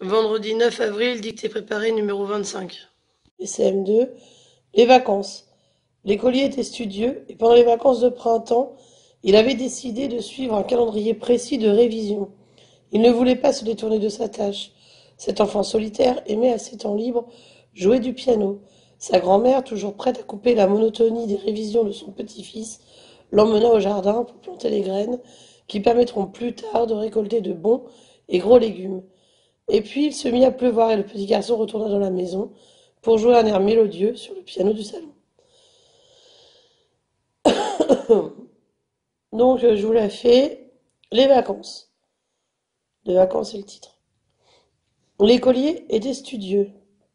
Vendredi 9 avril, dictée préparée numéro 25. Et CM2, les vacances. L'écolier était studieux et pendant les vacances de printemps, il avait décidé de suivre un calendrier précis de révision. Il ne voulait pas se détourner de sa tâche. Cet enfant solitaire aimait à ses temps libres jouer du piano. Sa grand-mère, toujours prête à couper la monotonie des révisions de son petit-fils, l'emmena au jardin pour planter les graines qui permettront plus tard de récolter de bons et gros légumes. Et puis il se mit à pleuvoir et le petit garçon retourna dans la maison pour jouer un air mélodieux sur le piano du salon. Donc je vous la fais. Les vacances. Les vacances, c'est le titre. L'écolier était studieux.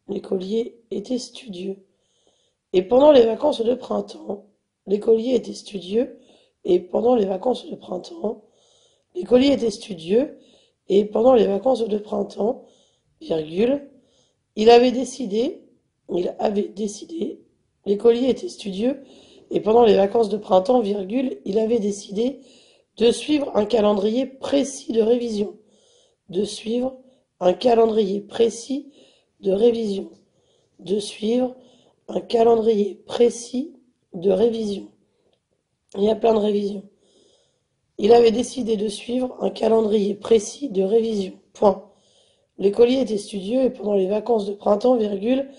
L'écolier était studieux. Et pendant les vacances de printemps, l'écolier était studieux. Et pendant les vacances de printemps, l'écolier était studieux. Et pendant les vacances de printemps, virgule, il avait décidé, l'écolier était studieux. Et pendant les vacances de printemps, virgule, il avait décidé de suivre un calendrier précis de révision. De suivre un calendrier précis de révision. De suivre un calendrier précis de révision. Il y a plein de révisions. Il avait décidé de suivre un calendrier précis de révision. Point. L'écolier était studieux et pendant les vacances de printemps, virgule,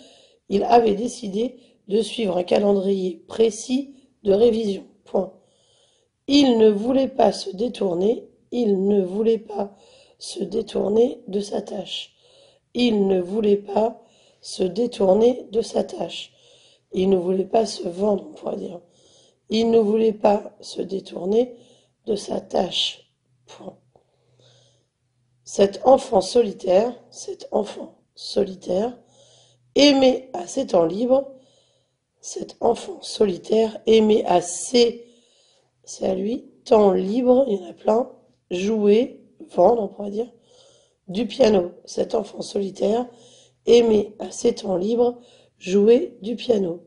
il avait décidé de suivre un calendrier précis de révision. Point. Il ne voulait pas se détourner, il ne voulait pas se détourner de sa tâche. Il ne voulait pas se détourner de sa tâche. Il ne voulait pas se vendre, on pourrait dire. Il ne voulait pas se détourner de sa tâche. Point. Cet enfant solitaire, aimait à ses temps libres, cet enfant solitaire aimait à ses, c'est à lui, temps libres, il y en a plein, jouer, vendre, on pourrait dire, du piano. Cet enfant solitaire aimait à ses temps libres jouer du piano.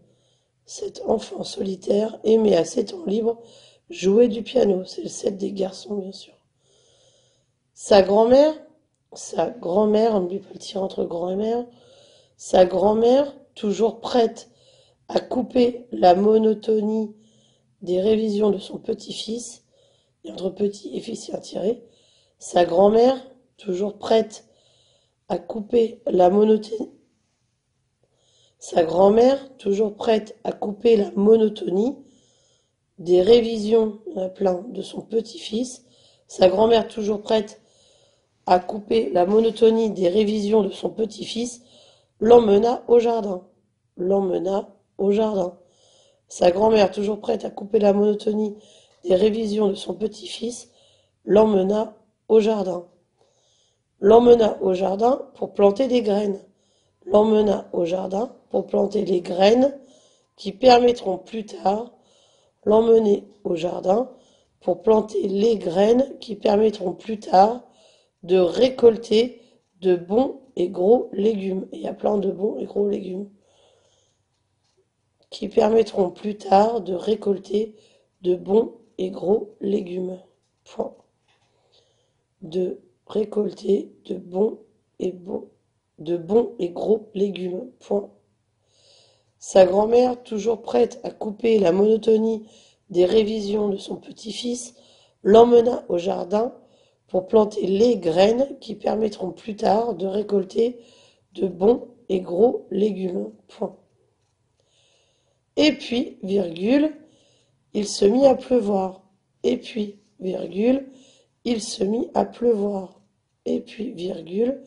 Cet enfant solitaire aimait à ses temps libres jouer du piano. C'est le set des garçons, bien sûr. Sa grand-mère, on n'oublie pas le tir entre grand et mère, sa grand-mère, toujours prête à couper la monotonie des révisions de son petit-fils, et entre petit et fils, il y a un tiré, sa grand-mère, toujours prête à couper la monotonie, sa grand-mère, toujours prête à couper la monotonie des révisions, il y en a plein, de son petit-fils, sa grand-mère, toujours prête à couper la monotonie des révisions de son petit-fils, l'emmena au jardin. L'emmena au jardin. Sa grand-mère, toujours prête à couper la monotonie des révisions de son petit-fils, l'emmena au jardin. L'emmena au jardin pour planter des graines. L'emmena au jardin pour planter les graines qui permettront plus tard, l'emmener au jardin pour planter les graines qui permettront plus tard de récolter de bons et gros légumes. Et il y a plein de bons et gros légumes qui permettront plus tard de récolter de bons et gros légumes. Point. De récolter de bons et gros légumes. Point. Sa grand-mère, toujours prête à couper la monotonie des révisions de son petit-fils, l'emmena au jardin pour planter les graines qui permettront plus tard de récolter de bons et gros légumes. Point. Et puis, virgule, il se mit à pleuvoir. Et puis, virgule, il se mit à pleuvoir. Et puis, virgule,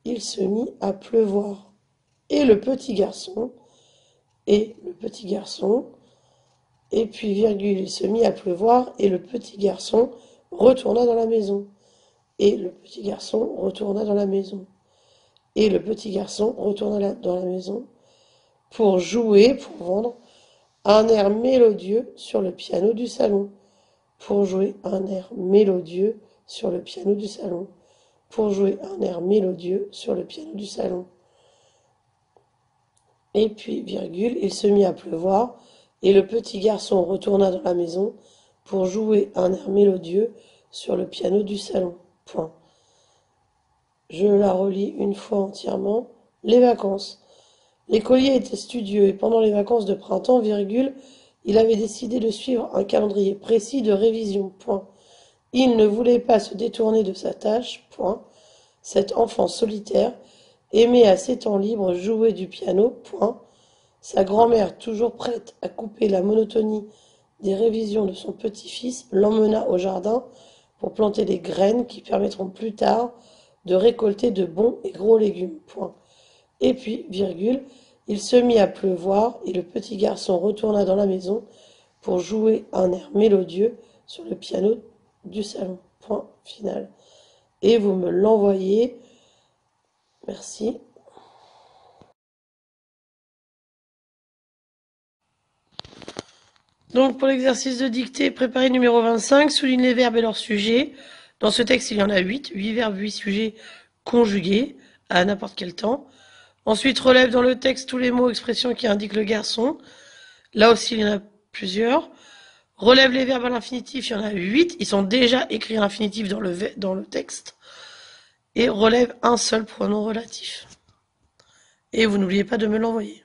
il se mit à pleuvoir. Et le petit garçon, et puis, virgule, il se mit à pleuvoir, et le petit garçon retourna dans la maison. Et le petit garçon retourna dans la maison. Et le petit garçon retourna dans la maison pour jouer, pour vendre un air mélodieux sur le piano du salon. Pour jouer un air mélodieux sur le piano du salon. Pour jouer un air mélodieux sur le piano du salon. Et puis, virgule, il se mit à pleuvoir, et le petit garçon retourna dans la maison pour jouer un air mélodieux sur le piano du salon. Point. Je la relis une fois entièrement. Les vacances. L'écolier était studieux et pendant les vacances de printemps, virgule, il avait décidé de suivre un calendrier précis de révision. Point. Il ne voulait pas se détourner de sa tâche. Point. Cet enfant solitaire aimait à ses temps libres jouer du piano. Point. Sa grand-mère, toujours prête à couper la monotonie des révisions de son petit-fils, l'emmena au jardin pour planter des graines qui permettront plus tard de récolter de bons et gros légumes. Point. Et puis, virgule, il se mit à pleuvoir et le petit garçon retourna dans la maison pour jouer un air mélodieux sur le piano du salon. Point final. Et vous me l'envoyez. Merci. Donc pour l'exercice de dictée, préparez numéro 25, souligne les verbes et leurs sujets. Dans ce texte, il y en a 8 verbes, 8 sujets conjugués à n'importe quel temps. Ensuite, relève dans le texte tous les mots, expressions qui indiquent le garçon. Là aussi, il y en a plusieurs. Relève les verbes à l'infinitif, il y en a 8. Ils sont déjà écrits à l'infinitif dans le texte. Et relève un seul pronom relatif. Et vous n'oubliez pas de me l'envoyer.